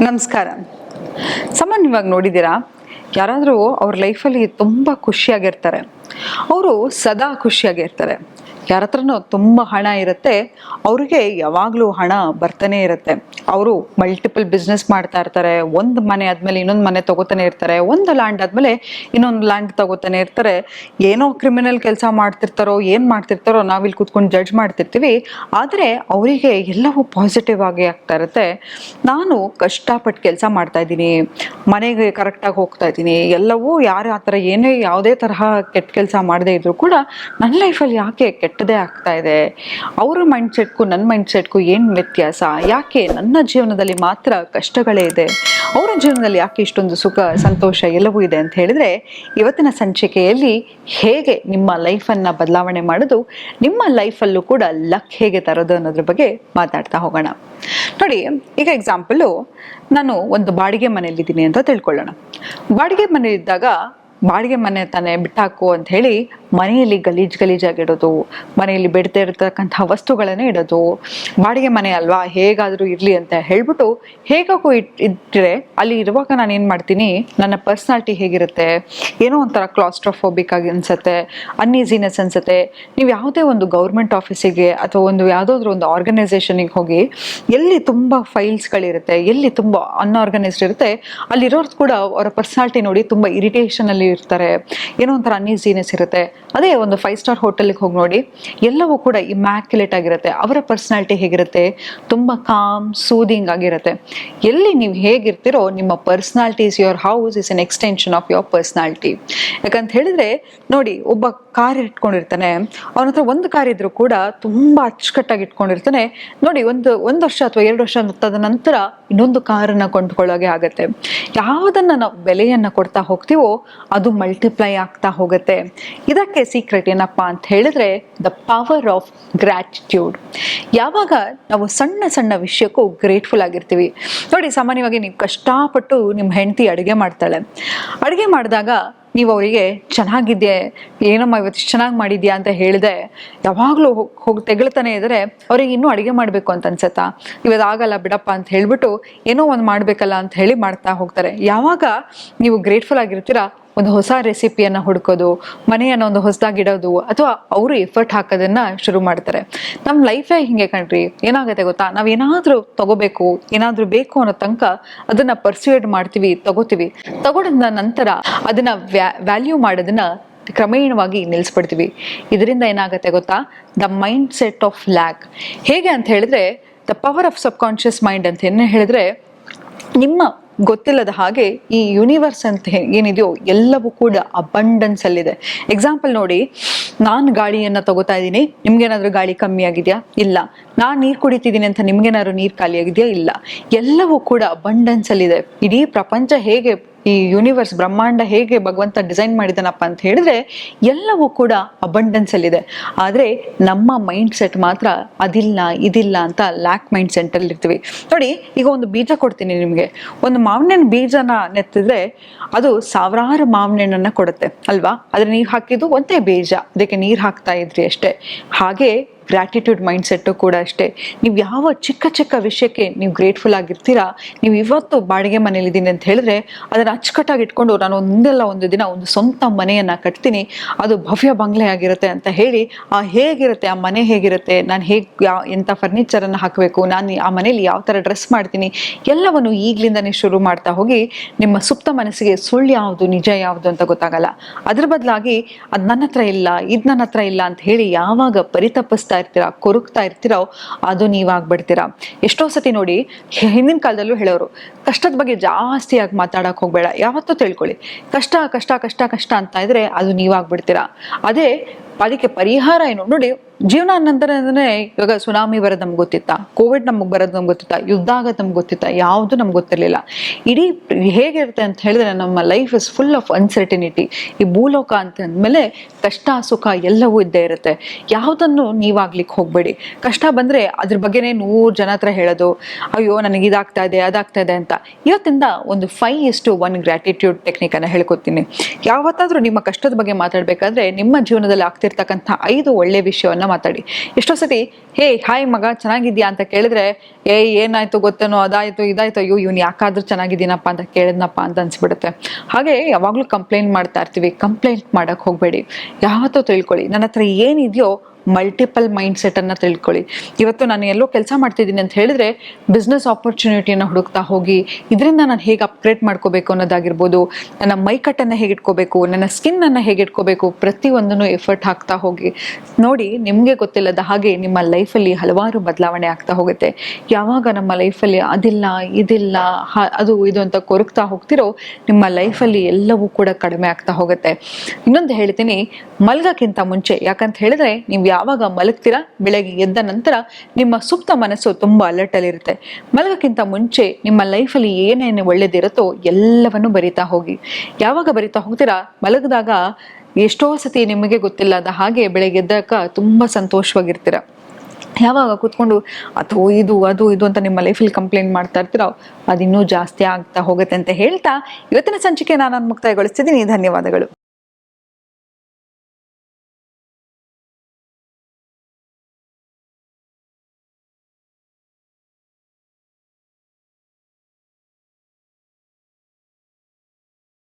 ನಮಸ್ಕಾರ. ಸಾಮಾನ್ಯವಾಗಿ ನೋಡಿದ್ದೀರಾ, ಯಾರಾದರೂ ಅವ್ರ ಲೈಫಲ್ಲಿ ತುಂಬ ಖುಷಿಯಾಗಿರ್ತಾರೆ. ಅವರು ಸದಾ ಖುಷಿಯಾಗಿರ್ತಾರೆ. ಯಾರ ಹತ್ರನೂ ತುಂಬ ಹಣ ಇರುತ್ತೆ, ಅವ್ರಿಗೆ ಯಾವಾಗಲೂ ಹಣ ಬರ್ತಾನೆ ಇರುತ್ತೆ. ಅವರು ಮಲ್ಟಿಪಲ್ ಬಿಸ್ನೆಸ್ ಮಾಡ್ತಾ ಇರ್ತಾರೆ. ಒಂದು ಮನೆ ಆದಮೇಲೆ ಇನ್ನೊಂದು ಮನೆ ತಗೋತಾನೆ ಇರ್ತಾರೆ, ಒಂದು ಲ್ಯಾಂಡ್ ಆದಮೇಲೆ ಇನ್ನೊಂದು ಲ್ಯಾಂಡ್ ತಗೋತಾನೆ ಇರ್ತಾರೆ. ಏನೋ ಕ್ರಿಮಿನಲ್ ಕೆಲಸ ಮಾಡ್ತಿರ್ತಾರೋ ಏನು ಮಾಡ್ತಿರ್ತಾರೋ ನಾವಿಲ್ಲಿ ಕೂತ್ಕೊಂಡು ಜಡ್ಜ್ ಮಾಡ್ತಿರ್ತೀವಿ. ಆದರೆ ಅವರಿಗೆ ಎಲ್ಲವೂ ಪಾಸಿಟಿವ್ ಆಗಿ ಆಗ್ತಾ ಇರುತ್ತೆ. ನಾನು ಕಷ್ಟಪಟ್ಟು ಕೆಲಸ ಮಾಡ್ತಾ ಇದ್ದೀನಿ, ಮನೆಗೆ ಕರೆಕ್ಟಾಗಿ ಹೋಗ್ತಾ ಇದ್ದೀನಿ, ಎಲ್ಲವೂ ಯಾರು ಆ ಥರ ಏನೇ ಯಾವುದೇ ತರಹ ಕೆಟ್ಟ ಕೆಲಸ ಮಾಡದೇ ಇದ್ರೂ ಕೂಡ ನನ್ನ ಲೈಫಲ್ಲಿ ಯಾಕೆ ಕೆಟ್ಟದೇ ಆಗ್ತಾ ಇದೆ, ಅವರ ಮೈಂಡ್ಸೆಟ್ಗೂ ನನ್ನ ಮೈಂಡ್ಸೆಟ್ಗೂ ಏನು ವ್ಯತ್ಯಾಸ, ಯಾಕೆ ನನ್ನ ಜೀವನದಲ್ಲಿ ಮಾತ್ರ ಕಷ್ಟಗಳೇ ಇದೆ, ಅವರ ಜೀವನದಲ್ಲಿ ಯಾಕೆ ಇಷ್ಟೊಂದು ಸುಖ ಸಂತೋಷ ಎಲ್ಲವೂ ಇದೆ ಅಂತ ಹೇಳಿದ್ರೆ, ಇವತ್ತಿನ ಸಂಚಿಕೆಯಲ್ಲಿ ಹೇಗೆ ನಿಮ್ಮ ಲೈಫನ್ನು ಬದಲಾವಣೆ ಮಾಡೋದು, ನಿಮ್ಮ ಲೈಫಲ್ಲೂ ಕೂಡ ಲಕ್ ಹೇಗೆ ತರೋದು ಅನ್ನೋದ್ರ ಬಗ್ಗೆ ಮಾತಾಡ್ತಾ ಹೋಗೋಣ. ನೋಡಿ, ಈಗ ಎಕ್ಸಾಂಪಲು, ನಾನು ಒಂದು ಬಾಡಿಗೆ ಮನೆಯಲ್ಲಿದ್ದೀನಿ ಅಂತ ತಿಳ್ಕೊಳ್ಳೋಣ. ಬಾಡಿಗೆ ಮನೆಯಲ್ಲಿದ್ದಾಗ ಬಾಡಿಗೆ ಮನೆ ತಾನೇ ಬಿಟ್ಟಾಕು ಅಂತ ಹೇಳಿ ಮನೆಯಲ್ಲಿ ಗಲೀಜಾಗಿಡೋದು, ಮನೆಯಲ್ಲಿ ಬಿಡದೇ ಇರತಕ್ಕಂಥ ವಸ್ತುಗಳನ್ನೇ ಇಡೋದು. ಬಾಡಿಗೆ ಮನೆ ಅಲ್ವಾ, ಹೇಗಾದರೂ ಇರಲಿ ಅಂತ ಹೇಳ್ಬಿಟ್ಟು ಹೇಗಾಗೂ ಇಟ್ಟರೆ ಅಲ್ಲಿ ಇರುವಾಗ ನಾನು ಏನು ಮಾಡ್ತೀನಿ, ನನ್ನ ಪರ್ಸ್ನಾಲಿಟಿ ಹೇಗಿರುತ್ತೆ, ಏನೋ ಒಂಥರ ಕ್ಲಾಸ್ಟ್ರೋಫೋಬಿಕ್ ಆಗಿ ಅನಿಸುತ್ತೆ, ಅನ್ಈಸಿನೆಸ್ ಅನಿಸುತ್ತೆ. ನೀವು ಯಾವುದೇ ಒಂದು ಗೌರ್ಮೆಂಟ್ ಆಫೀಸಿಗೆ ಅಥವಾ ಯಾವುದಾದ್ರೂ ಒಂದು ಆರ್ಗನೈಸೇಷನಿಗೆ ಹೋಗಿ, ಎಲ್ಲಿ ತುಂಬ ಫೈಲ್ಸ್ಗಳಿರುತ್ತೆ, ಎಲ್ಲಿ ತುಂಬ ಅನ್ಆರ್ಗನೈಸ್ಡ್ ಇರುತ್ತೆ, ಅಲ್ಲಿರೋರ್ದು ಕೂಡ ಅವರ ಪರ್ಸ್ನಾಲಿಟಿ ನೋಡಿ ತುಂಬ ಇರಿಟೇಷನಲ್ಲಿ ಇರ್ತಾರೆ, ಏನೋ ಒಂಥರ ಅನ್ಈಸಿನೆಸ್ ಇರುತ್ತೆ. ಅದೇ ಒಂದು 5 ಸ್ಟಾರ್ ಹೋಟೆಲ್ಗೆ ಹೋಗಿ ನೋಡಿ, ಎಲ್ಲವೂ ಕೂಡ ಇಮ್ಯಾಕ್ಯುಲೇಟ್ ಆಗಿರುತ್ತೆ. ಅವರ ಪರ್ಸ್ನಾಲಿಟಿ ಹೇಗಿರುತ್ತೆ, ತುಂಬ ಕಾಮ್ ಸೂದಿಂಗ್ ಆಗಿರುತ್ತೆ. ಎಲ್ಲಿ ನೀವು ಹೇಗಿರ್ತೀರೋ, ನಿಮ್ಮ personality is your house is N extension of your personality. ಯಾಕಂತ ಹೇಳಿದ್ರೆ ನೋಡಿ, ಒಬ್ಬ ಕಾರ್ ಇಟ್ಕೊಂಡಿರ್ತಾನೆ, ಅವನ ಹತ್ರ ಒಂದು ಕಾರ್ ಇದ್ರೂ ಕೂಡ ತುಂಬ ಅಚ್ಚುಕಟ್ಟಾಗಿ ಇಟ್ಕೊಂಡಿರ್ತಾನೆ. ನೋಡಿ, ಒಂದು ವರ್ಷ ಅಥವಾ 2 ವರ್ಷ ತದ ನಂತರ ಇನ್ನೊಂದು ಕಾರನ್ನು ಕೊಂಡ್ಕೊಳ್ಳೋಗೆ ಆಗುತ್ತೆ. ಯಾವುದನ್ನು ನಾವು ಬೆಲೆಯನ್ನು ಕೊಡ್ತಾ ಹೋಗ್ತೀವೋ ಅದು ಮಲ್ಟಿಪ್ಲೈ ಆಗ್ತಾ ಹೋಗುತ್ತೆ. ಇದಕ್ಕೆ ಸೀಕ್ರೆಟ್ ಏನಪ್ಪ ಅಂತ ಹೇಳಿದ್ರೆ, ದ ಪವರ್ ಆಫ್ ಗ್ರ್ಯಾಟಿಟ್ಯೂಡ್. ಯಾವಾಗ ನಾವು ಸಣ್ಣ ಸಣ್ಣ ವಿಷಯಕ್ಕೂ ಗ್ರೇಟ್ಫುಲ್ ಆಗಿರ್ತೀವಿ. ನೋಡಿ, ಸಾಮಾನ್ಯವಾಗಿ ನೀವು ಕಷ್ಟಪಟ್ಟು ನಿಮ್ಮ ಹೆಂಡತಿ ಅಡುಗೆ ಮಾಡ್ತಾಳೆ. ಅಡುಗೆ ಮಾಡಿದಾಗ ನೀವು ಅವರಿಗೆ ಚೆನ್ನಾಗಿದ್ಯೆ, ಏನಮ್ಮ ಇವತ್ತು ಇಷ್ಟು ಚೆನ್ನಾಗಿ ಮಾಡಿದ್ಯಾ ಅಂತ ಹೇಳಿದೆ ಯಾವಾಗಲೂ ಹೋಗಿ ತೆಗಳ್ತಾನೆ ಇದ್ದರೆ ಅವ್ರಿಗೆ ಇನ್ನೂ ಅಡುಗೆ ಮಾಡಬೇಕು ಅಂತ ಅನ್ಸತ್ತಾ, ಇವತ್ತು ಆಗಲ್ಲ ಬಿಡಪ್ಪ ಅಂತ ಹೇಳಿಬಿಟ್ಟು ಏನೋ ಒಂದು ಮಾಡಬೇಕಲ್ಲ ಅಂತ ಹೇಳಿ ಮಾಡ್ತಾ ಹೋಗ್ತಾರೆ. ಯಾವಾಗ ನೀವು ಗ್ರೇಟ್ಫುಲ್ ಆಗಿರ್ತೀರಾ, ಒಂದು ಹೊಸ ರೆಸಿಪಿಯನ್ನು ಹುಡ್ಕೋದು, ಮನೆಯನ್ನು ಒಂದು ಹೊಸದಾಗಿಡೋದು, ಅಥವಾ ಅವರು ಎಫರ್ಟ್ ಹಾಕೋದನ್ನು ಶುರು ಮಾಡ್ತಾರೆ. ನಮ್ಮ ಲೈಫೇ ಹಿಂಗೆ ಕಣ್ರಿ. ಏನಾಗುತ್ತೆ ಗೊತ್ತಾ, ನಾವು ಏನಾದರೂ ತಗೋಬೇಕು, ಏನಾದರೂ ಬೇಕು ಅನ್ನೋ ತನಕ ಅದನ್ನು ಪರ್ಸ್ಯೂಡ್ ಮಾಡ್ತೀವಿ, ತಗೊಳಿದ ನಂತರ ಅದನ್ನು ವ್ಯಾಲ್ಯೂ ಮಾಡೋದನ್ನು ಕ್ರಮೇಣವಾಗಿ ನಿಲ್ಲಿಸ್ಬಿಡ್ತೀವಿ. ಇದರಿಂದ ಏನಾಗುತ್ತೆ ಗೊತ್ತಾ, the mind set of lac. ಹೇಗೆ ಅಂತ ಹೇಳಿದ್ರೆ, the power of sub conscious mind ಅಂತ ಏನು ಹೇಳಿದ್ರೆ, ನಿಮ್ಮ ಗೊತ್ತಿಲ್ಲದ ಹಾಗೆ ಈ ಯೂನಿವರ್ಸ್ ಅಂತ ಏನಿದೆಯೋ ಎಲ್ಲವೂ ಕೂಡ ಅಬಂಡೆನ್ಸ್ ಅಲ್ಲಿದೆ. ಎಕ್ಸಾಂಪಲ್ ನೋಡಿ, ನಾನು ಗಾಳಿಯನ್ನು ತಗೋತಾ ಇದ್ದೀನಿ, ನಿಮ್ಗೇನಾದ್ರೂ ಗಾಳಿ ಕಮ್ಮಿ ಆಗಿದೆಯಾ? ಇಲ್ಲ. ನಾನು ನೀರು ಕುಡಿತಿದ್ದೀನಿ ಅಂತ ನಿಮ್ಗೇನಾದ್ರು ನೀರು ಖಾಲಿ ಆಗಿದೆಯಾ? ಇಲ್ಲ. ಎಲ್ಲವೂ ಕೂಡ ಅಬಂಡೆನ್ಸ್ ಅಲ್ಲಿದೆ. ಇಡೀ ಪ್ರಪಂಚ ಹೇಗೆ, ಈ ಯೂನಿವರ್ಸ್ ಬ್ರಹ್ಮಾಂಡ ಹೇಗೆ ಭಗವಂತ ಡಿಸೈನ್ ಮಾಡಿದಾನಪ್ಪ ಅಂತ ಹೇಳಿದ್ರೆ ಎಲ್ಲವೂ ಕೂಡ ಅಬಂಡೆನ್ಸ್ ಅಲ್ಲಿದೆ. ಆದರೆ ನಮ್ಮ ಮೈಂಡ್ ಸೆಟ್ ಮಾತ್ರ ಅದಿಲ್ಲ ಇದಿಲ್ಲ ಅಂತ ಲ್ಯಾಕ್ ಮೈಂಡ್ ಸೆಟ್ ಅಲ್ಲಿ ಇರ್ತೀವಿ. ನೋಡಿ, ಈಗ ಒಂದು ಬೀಜ ಕೊಡ್ತೀನಿ ನಿಮಗೆ. ಒಂದು ಮಾವಿನ ಬೀಜನ ನೆತ್ತಿದ್ರೆ ಅದು ಸಾವಿರಾರು ಮಾವಿನ ಹಣ್ಣನ್ನ ಕೊಡುತ್ತೆ ಅಲ್ವಾ? ಆದ್ರೆ ನೀವು ಹಾಕಿದ್ದು ಒಂದೇ ಬೀಜ, ಅದಕ್ಕೆ ನೀರು ಹಾಕ್ತಾ ಇದ್ರಿ ಅಷ್ಟೇ. ಹಾಗೆ ಗ್ರ್ಯಾಟಿಟ್ಯೂಡ್ ಮೈಂಡ್ ಸೆಟ್ಟು ಕೂಡ ಅಷ್ಟೇ. ನೀವು ಯಾವ ಚಿಕ್ಕ ಚಿಕ್ಕ ವಿಷಯಕ್ಕೆ ನೀವು ಗ್ರೇಟ್ಫುಲ್ ಆಗಿರ್ತೀರಾ, ನೀವು ಇವತ್ತು ಬಾಡಿಗೆ ಮನೇಲಿದ್ದೀನಿ ಅಂತ ಹೇಳಿದ್ರೆ ಅದನ್ನು ಅಚ್ಚುಕಟ್ಟಾಗಿ ಇಟ್ಕೊಂಡು ನಾನು ಒಂದು ದಿನ ಒಂದು ಸ್ವಂತ ಮನೆಯನ್ನು ಕಟ್ತೀನಿ, ಅದು ಭವ್ಯ ಬಂಗ್ಲೆ ಆಗಿರುತ್ತೆ ಅಂತ ಹೇಳಿ, ಹೇಗಿರುತ್ತೆ ಆ ಮನೆ, ಹೇಗಿರುತ್ತೆ, ನಾನು ಎಂಥ ಫರ್ನಿಚರನ್ನು ಹಾಕಬೇಕು, ನಾನು ಆ ಮನೇಲಿ ಯಾವ ಥರ ಡ್ರೆಸ್ ಮಾಡ್ತೀನಿ, ಎಲ್ಲವನ್ನು ಈಗಲಿಂದನೇ ಶುರು ಮಾಡ್ತಾ ಹೋಗಿ ನಿಮ್ಮ ಸುಪ್ತ ಮನಸ್ಸಿಗೆ ಸುಳ್ಳು ಯಾವುದು ನಿಜ ಯಾವುದು ಅಂತ ಗೊತ್ತಾಗಲ್ಲ. ಅದ್ರ ಬದಲಾಗಿ ಅದು ನನ್ನ ಹತ್ರ ಇಲ್ಲ, ಇದು ನನ್ನ ಹತ್ರ ಇಲ್ಲ ಅಂತ ಹೇಳಿ ಯಾವಾಗ ಪರಿತಪಿಸ್ತಾ ಇರ್ತೀರಾ, ಕೊರಗ್ತಾ ಇರ್ತೀರೋ ಅದು ನೀವಾಗ್ಬಿಡ್ತೀರಾ. ಎಷ್ಟೋ ಸತಿ ನೋಡಿ, ಹಿಂದಿನ ಕಾಲದಲ್ಲೂ ಹೇಳೋರು, ಕಷ್ಟದ ಬಗ್ಗೆ ಜಾಸ್ತಿಯಾಗಿ ಮಾತಾಡಕ್ ಹೋಗ್ಬೇಡ, ಯಾವತ್ತೂ ತಿಳ್ಕೊಳ್ಳಿ, ಕಷ್ಟ ಕಷ್ಟ ಕಷ್ಟ ಕಷ್ಟ ಅಂತ ಇದ್ರೆ ಅದು ನೀವಾಗ್ಬಿಡ್ತೀರಾ. ಅದಕ್ಕೆ ಪರಿಹಾರ ಏನು ನೋಡಿ, ಜೀವನ ನಂತರನೇ ಇವಾಗ ಸುನಾಮಿ ಬರೋದು ನಮ್ಗೆ ಗೊತ್ತಿತ್ತಾ, ಕೋವಿಡ್ ನಮ್ಗೆ ಬರೋದು ನಮ್ಗೆ ಗೊತ್ತಿತ್ತಾ, ಯುದ್ಧ ಆಗೋದು ನಮ್ಗೆ ಗೊತ್ತಿತ್ತಾ? ಯಾವುದು ನಮ್ಗೆ ಗೊತ್ತಿರಲಿಲ್ಲ. ಇಡೀ ಹೇಗಿರುತ್ತೆ ಅಂತ ಹೇಳಿದ್ರೆ, ನಮ್ಮ life is full of uncertainty. ಈ ಭೂಲೋಕ ಅಂತ ಅಂದಮೇಲೆ ಕಷ್ಟ ಸುಖ ಎಲ್ಲವೂ ಇದ್ದೇ ಇರುತ್ತೆ. ಯಾವುದನ್ನು ನೀವಾಗ್ಲಿಕ್ಕೆ ಹೋಗ್ಬೇಡಿ. ಕಷ್ಟ ಬಂದರೆ ಅದ್ರ ಬಗ್ಗೆನೇ 100 ಜನ ಹತ್ರ ಹೇಳೋದು, ಅಯ್ಯೋ ನನಗೆ ಇದಾಗ್ತಾ ಇದೆ ಅದಾಗ್ತಾ ಇದೆ ಅಂತ. ಇವತ್ತಿಂದ ಒಂದು 5:1 ಗ್ರ್ಯಾಟಿಟ್ಯೂಡ್ ಟೆಕ್ನಿಕನ್ನು ಹೇಳ್ಕೊತೀನಿ. ಯಾವತ್ತಾದ್ರೂ ನಿಮ್ಮ ಕಷ್ಟದ ಬಗ್ಗೆ ಮಾತಾಡಬೇಕಾದ್ರೆ ನಿಮ್ಮ ಜೀವನದಲ್ಲಿ ಆಗ್ತಿರ್ತಕ್ಕಂಥ 5 ಒಳ್ಳೆ ವಿಷಯವನ್ನು ಮಾತಾಡಿ. ಎಷ್ಟೋ ಸತಿ ಹೇ ಹಾಯ್ ಮಗ ಚೆನ್ನಾಗಿದ್ಯಾ ಅಂತ ಕೇಳಿದ್ರೆ ಏನಾಯ್ತು ಗೊತ್ತೇನೋ, ಅದಾಯ್ತು ಇದಾಯ್ತು, ಅಯ್ಯೋ ಇವ್ನು ಯಾಕಾದ್ರೂ ಚೆನ್ನಾಗಿದ್ದೀನಪ್ಪ ಅಂತ ಕೇಳಿದ್ನಪ್ಪ ಅಂತ ಅನ್ಸ್ಬಿಡುತ್ತೆ. ಹಾಗೆ ಯಾವಾಗ್ಲೂ ಕಂಪ್ಲೇಂಟ್ ಮಾಡ್ತಾ ಇರ್ತೀವಿ. ಕಂಪ್ಲೇಂಟ್ ಮಾಡಕ್ ಹೋಗ್ಬೇಡಿ. ಯಾವತ್ತೂ ತಿಳ್ಕೊಳ್ಳಿ, ನನ್ನ ಹತ್ರ ಏನಿದೆಯೋ ಮಲ್ಟಿಪಲ್ ಮೈಂಡ್ ಸೆಟ್ ಅನ್ನ ತಿಳ್ಕೊಳ್ಳಿ. ಇವತ್ತು ನಾನು ಎಲ್ಲೋ ಕೆಲಸ ಮಾಡ್ತಿದ್ದೀನಿ ಅಂತ ಹೇಳಿದ್ರೆ ಬಿಸ್ನೆಸ್ ಆಪರ್ಚುನಿಟಿಯನ್ನು ಹುಡುಕ್ತಾ ಹೋಗಿ ಇದರಿಂದ ನಾನು ಹೇಗೆ ಅಪ್ಗ್ರೇಡ್ ಮಾಡ್ಕೋಬೇಕು ಅನ್ನೋದಾಗಿರ್ಬೋದು, ನನ್ನ ಮೈಕಟ್ಟನ್ನು ಹೇಗೆ ಇಟ್ಕೋಬೇಕು, ನನ್ನ ಸ್ಕಿನ್ ಅನ್ನು ಹೇಗೆ ಇಟ್ಕೋಬೇಕು, ಪ್ರತಿಯೊಂದನ್ನು ಎಫರ್ಟ್ ಹಾಕ್ತಾ ಹೋಗಿ ನೋಡಿ. ನಿಮಗೆ ಗೊತ್ತಿಲ್ಲದ ಹಾಗೆ ನಿಮ್ಮ ಲೈಫಲ್ಲಿ ಹಲವಾರು ಬದಲಾವಣೆ ಆಗ್ತಾ ಹೋಗುತ್ತೆ. ಯಾವಾಗ ನಮ್ಮ ಲೈಫಲ್ಲಿ ಅದಿಲ್ಲ ಇದಿಲ್ಲ ಅದು ಇದು ಅಂತ ಕೊರಗ್ತಾ ಹೋಗ್ತಿರೋ ನಿಮ್ಮ ಲೈಫಲ್ಲಿ ಎಲ್ಲವೂ ಕೂಡ ಕಡಿಮೆ ಆಗ್ತಾ ಹೋಗುತ್ತೆ. ಇನ್ನೊಂದು ಹೇಳ್ತೀನಿ, ಮಲ್ಗಕ್ಕಿಂತ ಮುಂಚೆ, ಯಾಕಂತ ಹೇಳಿದ್ರೆ ನೀವು ಯಾವಾಗ ಮಲಗ್ತೀರಾ ಬೆಳಗ್ಗೆ ಎದ್ದ ನಂತರ ನಿಮ್ಮ ಸುಪ್ತ ಮನಸ್ಸು ತುಂಬಾ ಅಲರ್ಟ್ ಅಲ್ಲಿ ಇರುತ್ತೆ. ಮಲಗಕ್ಕಿಂತ ಮುಂಚೆ ನಿಮ್ಮ ಲೈಫಲ್ಲಿ ಏನೇನು ಒಳ್ಳೇದಿರುತ್ತೋ ಎಲ್ಲವನ್ನು ಬರಿತಾ ಹೋಗಿ. ಯಾವಾಗ ಬರಿತಾ ಹೋಗ್ತೀರಾ, ಮಲಗಿದಾಗ ಎಷ್ಟೋ ಸತಿ ನಿಮಗೆ ಗೊತ್ತಿಲ್ಲದ ಹಾಗೆ ಬೆಳಗ್ಗೆ ಎದ್ದಾಗ ತುಂಬಾ ಸಂತೋಷವಾಗಿರ್ತೀರ. ಯಾವಾಗ ಕೂತ್ಕೊಂಡು ಅದು ಇದು ಅಂತ ನಿಮ್ಮ ಲೈಫಲ್ಲಿ ಕಂಪ್ಲೇಂಟ್ ಮಾಡ್ತಾ ಇರ್ತೀರೋ ಅದು ಇನ್ನೂ ಜಾಸ್ತಿ ಆಗ್ತಾ ಹೋಗುತ್ತೆ ಅಂತ ಹೇಳ್ತಾ ಇವತ್ತಿನ ಸಂಚಿಕೆ ನಾನು ಮುಕ್ತಾಯಗೊಳಿಸ್ತಿದ್ದೀನಿ. ಧನ್ಯವಾದಗಳು.